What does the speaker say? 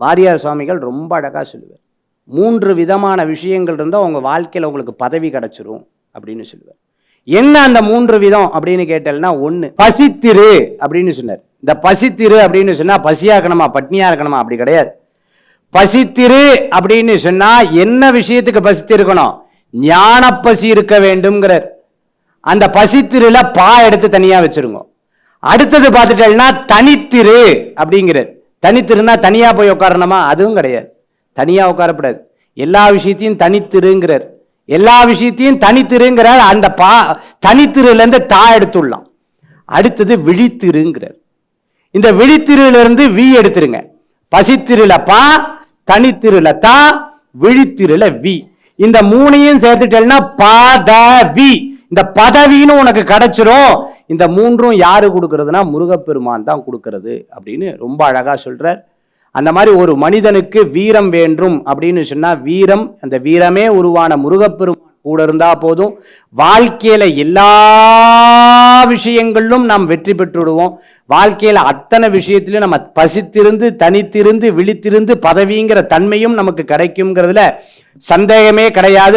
வாரியார் சுவாமிகள் ரொம்ப அழகா சொல்லுவார். 3 விதமான விஷயங்கள் இருந்தால் உங்க வாழ்க்கையில் உங்களுக்கு பதவி கிடைச்சிரும் அப்படின்னு சொல்லுவார். என்ன அந்த 3 விதம் அப்படின்னு கேட்டேன்னா, 1 பசித்திரு அப்படின்னு சொன்னார். இந்த பசித்திரு அப்படின்னு சொன்னா பசியா இருக்கணுமா பட்னியா இருக்கணுமா அப்படி கிடையாது. பசித்திரு அப்படின்னு சொன்னா என்ன விஷயத்துக்கு பசித்து இருக்கணும்? ஞான பசி இருக்க வேண்டும்ங்கிறார். அந்த பசித்திருல பா எடுத்து தனியா வச்சிருங்க. அடுத்தது பார்த்துட்டேன்னா தனித்திரு அப்படிங்கிறார். தனித்திருனா தனியா போய் உட்காரணுமா? அதுவும் கிடையாது. தனியா உட்காரப்படாது. எல்லா விஷயத்தையும் தனித்திருங்கிறார். எல்லா விஷயத்தையும் தனித்திருங்கிறார். அந்த பா தனித்திருல இருந்து தா எடுத்துடலாம். அடுத்தது விழித்திருங்கிறார். இந்த விழித்திருல இருந்து வி எடுத்துருங்க. பசித்திருல பா, தனித்திருல தா, விழித்திருல வி. இந்த 3ஐயும் சேர்த்துட்டேன்னா பதவி. இந்த பதவின்னு உனக்கு கிடைச்சிரும். இந்த 3ம் யாரு கொடுக்கறதுனா முருகப்பெருமான் தான் கொடுக்கிறது அப்படின்னு ரொம்ப அழகா சொல்றார். அந்த மாதிரி ஒரு மனிதனுக்கு வீரம் வேண்டும் அப்படின்னு சொன்னா வீரம், அந்த வீரமே உருவான முருகப்பெருமான் கூட இருந்தா போதும். வாழ்க்கையில எல்லா விஷயங்களிலும் நாம் வெற்றி பெற்று விடுவோம். வாழ்க்கையில அத்தனை விஷயத்திலும் நம்ம பசித்திருந்து தனித்திருந்து விழித்திருந்து பதவிங்கிற தன்மையும் நமக்கு கிடைக்கும்ங்கிறதுல சந்தேகமே கிடையாது.